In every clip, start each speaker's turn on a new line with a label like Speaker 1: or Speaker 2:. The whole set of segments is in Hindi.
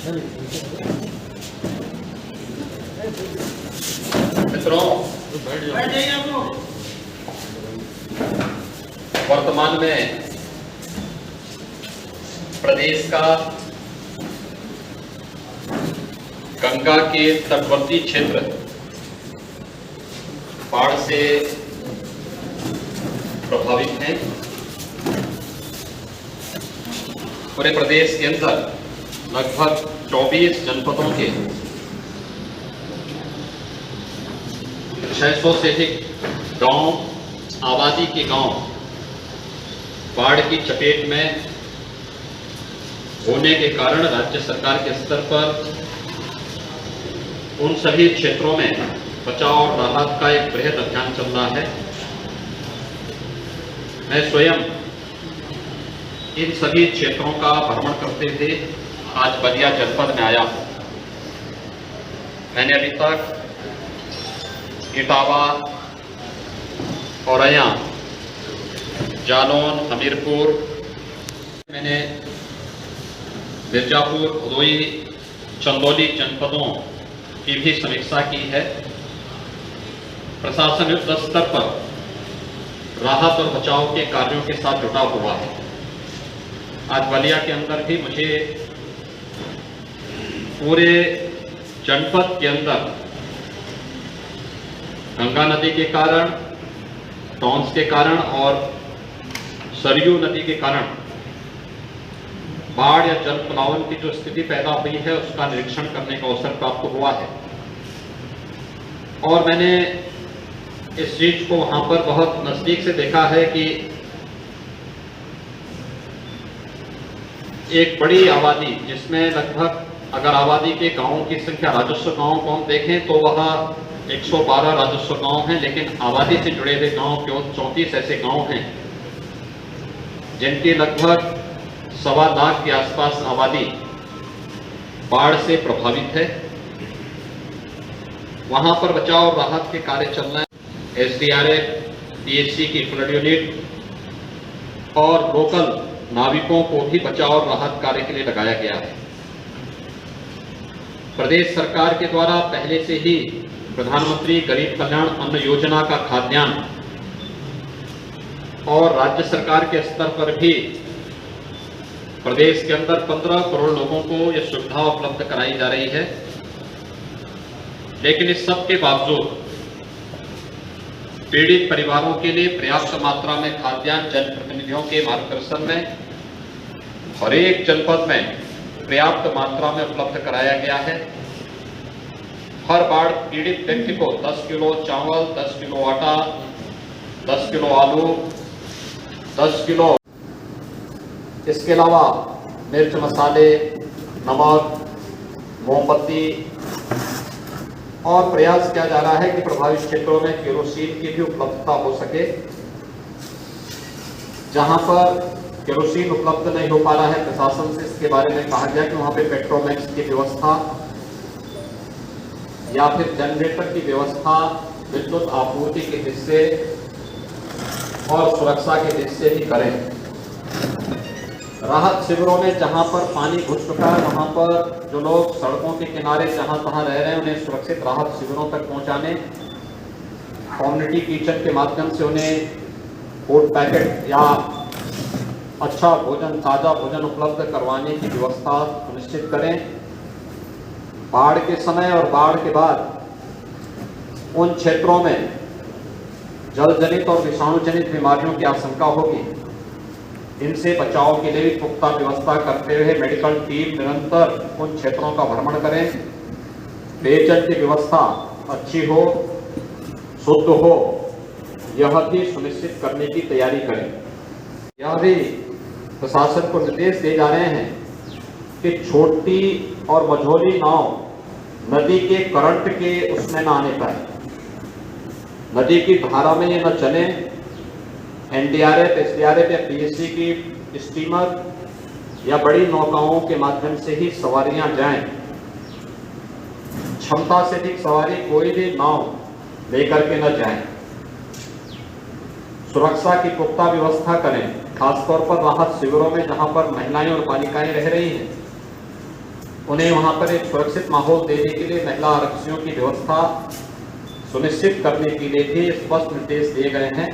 Speaker 1: मित्रों, वर्तमान में प्रदेश का गंगा के तटवर्ती क्षेत्र बाढ़ से प्रभावित हैं। पूरे प्रदेश के अंदर लगभग 24 जनपदों के 600 से अधिक गांव, आबादी के गांव बाढ़ की चपेट में होने के कारण राज्य सरकार के स्तर पर उन सभी क्षेत्रों में बचाव और राहत का एक बृहद अभियान चल रहा है। मैं स्वयं इन सभी क्षेत्रों का भ्रमण करते हुए आज बलिया जनपद में आया हूं। मैंने अभी तक इटावा, औरैया, जालौन, हमीरपुर, मैंने मिर्जापुर, भदोई, चंदौली जनपदों की भी समीक्षा की है। प्रशासन युद्ध स्तर पर राहत और बचाव के कार्यों के साथ जुटा हुआ है। आज बलिया के अंदर भी मुझे पूरे जनपद के अंदर गंगा नदी के कारण, टॉन्स के कारण और सरयू नदी के कारण बाढ़ या जल प्लावन की जो स्थिति पैदा हुई है उसका निरीक्षण करने का अवसर प्राप्त हुआ है। और मैंने इस चीज को वहां पर बहुत नजदीक से देखा है कि एक बड़ी आबादी, जिसमें लगभग अगर आबादी के गांवों की संख्या, राजस्व गांवों को हम देखें तो वह 112 राजस्व गांव हैं, लेकिन आबादी से जुड़े हुए गांव केवल 34 ऐसे गांव हैं जिनकी लगभग 1.25 लाख के आसपास आबादी बाढ़ से प्रभावित है। वहां पर बचाव और राहत के कार्य चल रहे हैं। एसडीआरएफ, पीएचसी की फ्लड यूनिट और लोकल नाविकों को भी बचाव और राहत कार्य के लिए लगाया गया है। प्रदेश सरकार के द्वारा पहले से ही प्रधानमंत्री गरीब कल्याण अन्न योजना का खाद्यान्न और राज्य सरकार के स्तर पर भी प्रदेश के अंदर 15 करोड़ लोगों को यह सुविधा उपलब्ध कराई जा रही है। लेकिन इस सब के बावजूद पीड़ित परिवारों के लिए पर्याप्त मात्रा में खाद्यान्न जनप्रतिनिधियों के मार्गदर्शन में हर एक जनपद में पर्याप्त मात्रा में उपलब्ध कराया गया है। हर बाढ़ पीड़ित व्यक्ति को 10 किलो चावल, 10 किलो आटा, 10 किलो आलू, 10 किलो, इसके अलावा मिर्च मसाले, नमक, मोमबत्ती, और प्रयास किया जा रहा है कि प्रभावित क्षेत्रों में केरोसिन की भी उपलब्धता हो सके। जहां पर केरोसिन उपलब्ध नहीं हो पा रहा है, प्रशासन से इसके बारे में कहा गया कि वहां पे पेट्रोमैक्स की व्यवस्था या फिर जनरेटर की व्यवस्था विद्युत आपूर्ति के हिस्से और सुरक्षा के हिस्से ही करें। राहत शिविरों में जहां पर पानी घुस चुका है, वहां पर जो लोग सड़कों के किनारे जहां तहां रह रहे हैं, उन्हें सुरक्षित राहत शिविरों तक पहुंचाने, कम्युनिटी किचन के माध्यम से उन्हें फूड पैकेट या अच्छा भोजन, ताजा भोजन उपलब्ध करवाने की व्यवस्था सुनिश्चित करें। बाढ़ के समय और बाढ़ के बाद उन क्षेत्रों में जल जनित और विषाणु जनित बीमारियों की आशंका होगी, इनसे बचाव के लिए भी पुख्ता व्यवस्था करते हुए मेडिकल टीम निरंतर उन क्षेत्रों का भ्रमण करें। पेयजल की व्यवस्था अच्छी हो, शुद्ध हो, यह भी सुनिश्चित करने की तैयारी करें। यह भी प्रशासन को निर्देश दिए जा रहे हैं कि छोटी और मझोली नाव नदी के करंट के उसमें न आने पाए, नदी की धारा में ये न चले। एनडीआरएफ, एसडीआरएफ या पीएचसी की स्टीमर या बड़ी नौकाओं के माध्यम से ही सवारियां जाएं। क्षमता से अधिक सवारी कोई भी नाव लेकर के न जाएं। सुरक्षा की पुख्ता व्यवस्था करें, खासतौर पर राहत शिविरों में जहां पर महिलाएं और बालिकाएं रह रही हैं, उन्हें वहां पर एक सुरक्षित माहौल देने के लिए महिला आरक्षियों की व्यवस्था सुनिश्चित करने के लिए भी स्पष्ट निर्देश दिए गए हैं।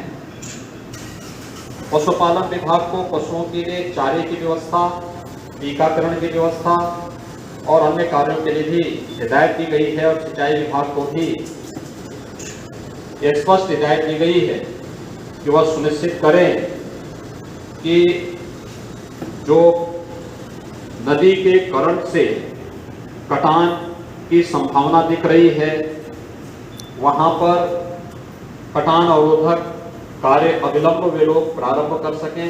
Speaker 1: पशुपालन विभाग को पशुओं के लिए चारे की व्यवस्था, टीकाकरण की व्यवस्था और अन्य कार्यों के लिए भी हिदायत दी गई है और सिंचाई विभाग को भी स्पष्ट हिदायत दी गई है कि वह सुनिश्चित करें कि जो नदी के करंट से कटान की संभावना दिख रही है वहां पर कटान अवरोधक कार्य अविलंब वे लोग प्रारंभ कर सकें।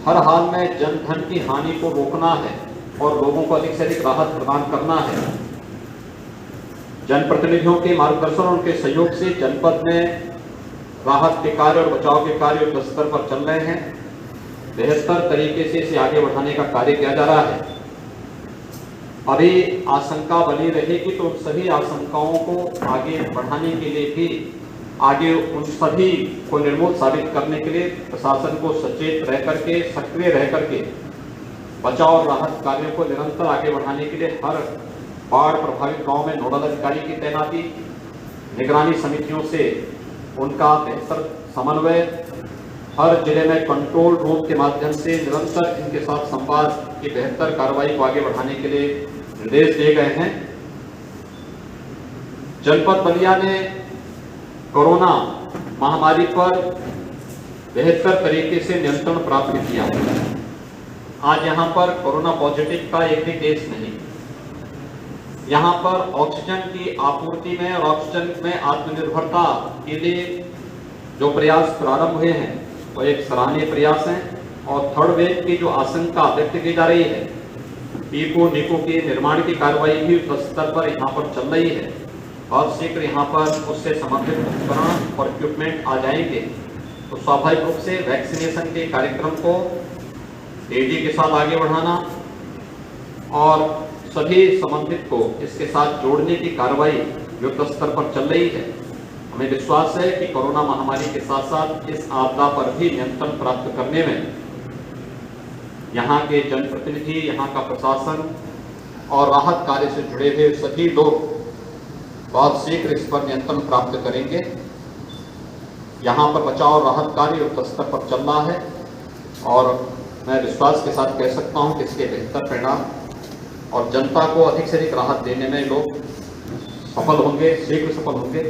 Speaker 1: हर हाल में जनधन की हानि को रोकना है और लोगों को अधिक से अधिक राहत प्रदान करना है। जनप्रतिनिधियों के मार्गदर्शन और उनके सहयोग से जनपद में राहत के कार्य और बचाव के कार्य युद्ध स्तर पर चल रहे हैं। बेहतर तरीके से इसे आगे बढ़ाने का कार्य किया जा रहा है। अभी आशंका बनी रहेगी तो सभी आशंकाओं को आगे बढ़ाने के लिए भी आगे उन सभी को निर्मूल साबित करने के लिए प्रशासन को सचेत रह करके, सक्रिय रह करके बचाव और राहत कार्यों को निरंतर आगे बढ़ाने के लिए हर बाढ़ प्रभावित गांव में नोडल अधिकारी की तैनाती, निगरानी समितियों से उनका बेहतर समन्वय, हर जिले में कंट्रोल रूम के माध्यम से निरंतर इनके साथ संवाद की बेहतर कार्रवाई को आगे बढ़ाने के लिए निर्देश दिए गए हैं। जनपद बलिया ने कोरोना महामारी पर बेहतर तरीके से नियंत्रण प्राप्त किया। आज यहां पर कोरोना पॉजिटिव का एक भी केस नहीं। यहां पर ऑक्सीजन की आपूर्ति में और ऑक्सीजन में आत्मनिर्भरता के लिए जो प्रयास प्रारंभ हुए हैं वो एक सराहनीय प्रयास है। और थर्ड वेव की जो आशंका व्यक्त की जा रही है, टीको निको के निर्माण की कार्रवाई भी युद्ध स्तर पर यहाँ पर चल रही है और शीघ्र यहाँ पर उससे संबंधित उपकरण और इक्विपमेंट आ जाएंगे। तो स्वाभाविक रूप से वैक्सीनेशन के कार्यक्रम को तेजी के साथ आगे बढ़ाना और सभी संबंधित को इसके साथ जोड़ने की कार्रवाई युद्ध स्तर पर चल रही है। हमें विश्वास है कि कोरोना महामारी के साथ साथ इस आपदा पर भी नियंत्रण प्राप्त करने में यहाँ के जनप्रतिनिधि, यहाँ का प्रशासन और राहत कार्य से जुड़े हुए सभी लोग बहुत शीघ्र इस पर नियंत्रण प्राप्त करेंगे। यहाँ पर बचाव और राहत कार्य युद्ध स्तर पर चल रहा है और मैं विश्वास के साथ कह सकता हूँ कि इसके बेहतर परिणाम और जनता को अधिक से अधिक राहत देने में लोग सफल होंगे, शीघ्र सफल होंगे।